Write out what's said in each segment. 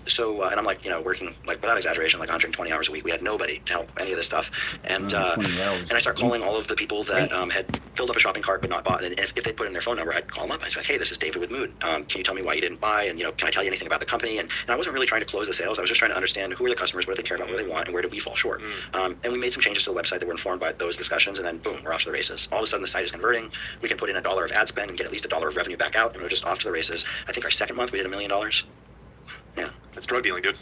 And I'm like, working like without exaggeration, like 120 hours a week. We had nobody to help any of this stuff. And 20 hours. and I start calling all of the people that had filled up a shopping cart but not bought. And if they put in their phone number, I'd call them up. I'd say, like, hey, this is David with Mood. Can you tell me why you didn't buy? And can I tell you anything about the company? And I wasn't really trying to close the sales. I was just trying to understand who are the customers, what do they care about, what do they want, and where did we fall short. And we made some changes to the website that were informed by those discussions, and then boom, we're off to the races. All of a sudden, the site is converting. We can put in $1 of ad spend and get at least $1 of revenue back out, and we're just off to the races. I think our second month we did $1 million. Yeah, that's drug dealing, dude.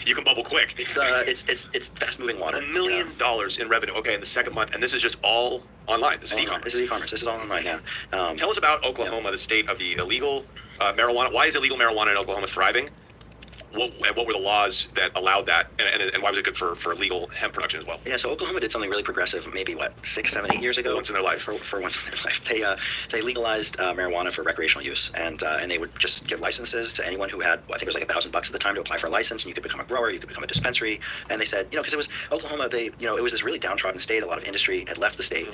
You can bubble quick. It's fast moving water. $1 million in revenue. Okay, in the second month, and this is just all online. This is e-commerce. This is e-commerce. This is all online. Yeah. Tell us about Oklahoma, the state of the illegal marijuana. Why is illegal marijuana in Oklahoma thriving? What were the laws that allowed that, and why was it good for legal hemp production as well? Yeah, so Oklahoma did something really progressive, maybe 6, 7, 8 years ago. Once in their life. For once in their life, they legalized marijuana for recreational use, and they would just give licenses to anyone who had, I think it was like $1,000 at the time to apply for a license, and you could become a grower, you could become a dispensary. And they said, because it was Oklahoma, it was this really downtrodden state. A lot of industry had left the state.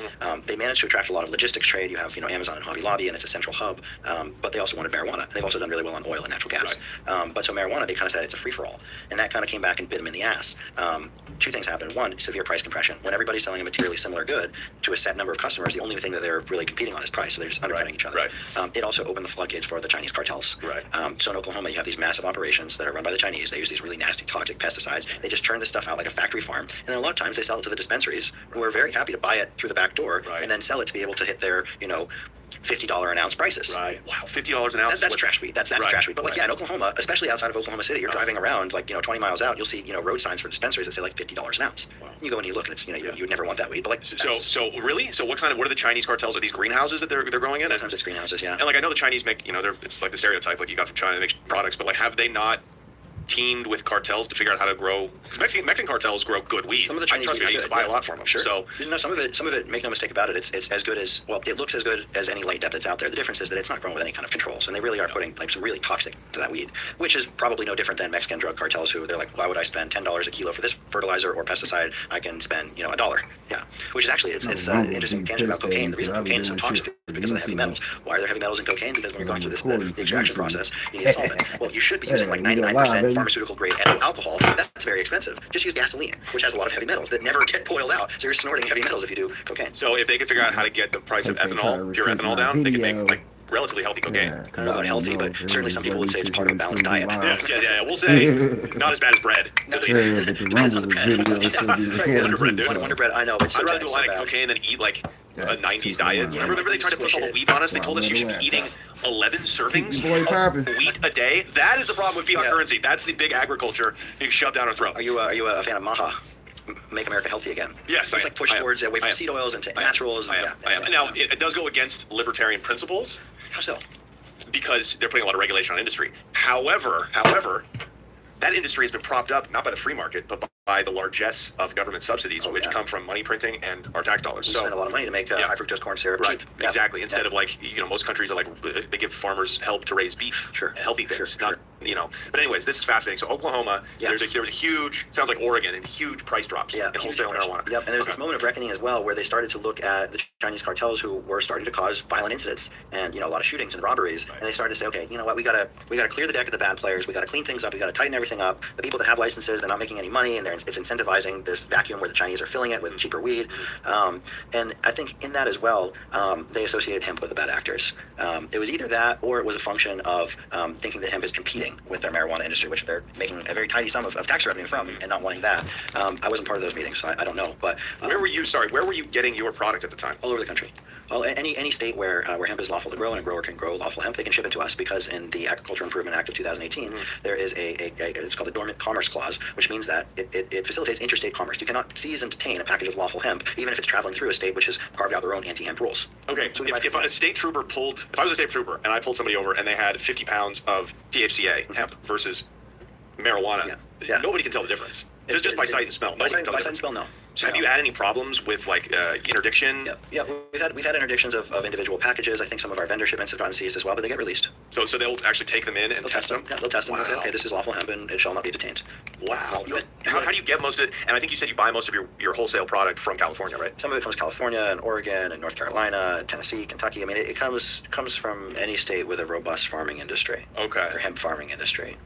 They managed to attract a lot of logistics trade. You have Amazon and Hobby Lobby, and it's a central hub. But they also wanted marijuana. They've also done really well on oil and natural gas. Right. But so marijuana, they kind of said it's a free for all. And that kind of came back and bit them in the ass. Two things happened. One, severe price compression. When everybody's selling a materially similar good to a set number of customers, the only thing that they're really competing on is price. So they're just undercutting each other. Right. It also opened the floodgates for the Chinese cartels. Right. So in Oklahoma, you have these massive operations that are run by the Chinese. They use these really nasty, toxic pesticides. They just churn this stuff out like a factory farm. And then a lot of times they sell it to the dispensaries who are very happy to buy it through the back door and then sell it to be able to hit their, $50 an ounce prices. Right. Wow, $50 an ounce. That's trash weed. That's trash weed. But in Oklahoma, especially outside of Oklahoma City, you're driving around 20 miles out, you'll see road signs for dispensaries that say like $50 an ounce. Wow. You go and you look and it's you would never want that weed. But so really? So what are the Chinese cartels? Are these greenhouses that they're growing in? Sometimes it's greenhouses, yeah. And I know the Chinese make it's like the stereotype like you got from China, they make products, but have they not teamed with cartels to figure out how to grow? Because Mexican cartels grow good weed. Some of the Chinese I used to buy a lot from them. Sure. So some of it. Make no mistake about it. It's as good as it looks as good as any light depth that's out there. The difference is that it's not grown with any kind of controls, and they really are putting some really toxic to that weed, which is probably no different than Mexican drug cartels who they're like, why would I spend $10 a kilo for this fertilizer or pesticide? I can spend $1. Yeah, which is actually it's interesting tangent about cocaine. The reason cocaine is so toxic is because of the heavy metals. Why are there heavy metals in cocaine? Because when you're going through the extraction process, you need a solvent. Well, you should be using like 99% pharmaceutical grade alcohol. That's very expensive. Just use gasoline, which has a lot of heavy metals that never get boiled out. So you're snorting heavy metals if you do cocaine. So if they could figure out how to get the price of ethanol, pure ethanol down, they could make relatively healthy cocaine. I don't know about healthy, but certainly some people would say it's part of a balanced diet. Yes, yeah. We'll say not as bad as bread. Depends on the bread. Wonder bread, I know. But I'd rather do a line of cocaine than eat like a 90s diet. Remember they tried to push all the wheat on us? They told us you should be eating 11 servings of wheat a day. That is the problem with fiat currency. That's the big agriculture being shoved down our throat. Are you a fan of Maha? Make America Healthy Again. Yes, it's like push towards away from seed oils into naturals. I am. Now, it does go against libertarian principles. How so? Because they're putting a lot of regulation on industry. However, that industry has been propped up not by the free market, but by the largesse of government subsidies, which come from money printing and our tax dollars. We spend a lot of money to make high fructose corn syrup cheap. Exactly. Instead of most countries are like they give farmers help to raise beef, healthy things, not. But anyways, this is fascinating. So Oklahoma, there was a huge, sounds like Oregon, and huge price drops in wholesale marijuana. Yep, and there's this moment of reckoning as well where they started to look at the Chinese cartels who were starting to cause violent incidents and a lot of shootings and robberies, and they started to say, okay, you know what, we gotta clear the deck of the bad players, we gotta clean things up, we gotta tighten everything up. The people that have licenses, they're not making any money, and it's incentivizing this vacuum where the Chinese are filling it with cheaper weed. And I think in that as well, they associated hemp with the bad actors. It was either that or it was a function of thinking that hemp is competing with their marijuana industry, which they're making a very tiny sum of tax revenue from, and not wanting that. I wasn't part of those meetings, so I don't know. But where were you getting your product at the time? All over the country. Well, any state where hemp is lawful to grow and a grower can grow lawful hemp, they can ship it to us because in the Agriculture Improvement Act of 2018, there is it's called the Dormant Commerce Clause, which means that it facilitates interstate commerce. You cannot seize and detain a package of lawful hemp, even if it's traveling through a state which has carved out their own anti-hemp rules. Okay, so if I was a state trooper and I pulled somebody over and they had 50 pounds of THCA hemp versus marijuana, nobody can tell the difference. Just by sight and smell. By sight and smell, no. So have you had any problems with interdiction? Yeah. We've had interdictions of individual packages. I think some of our vendor shipments have gotten seized as well, but they get released. So they'll actually take them in and test them? Yeah, they'll test them and say, okay, this is lawful hemp and it shall not be detained. Wow. How do you get most of it? And I think you said you buy most of your wholesale product from California, right? Some of it comes from California and Oregon and North Carolina, Tennessee, Kentucky. I mean, it comes from any state with a robust farming industry. Okay. Or hemp farming industry.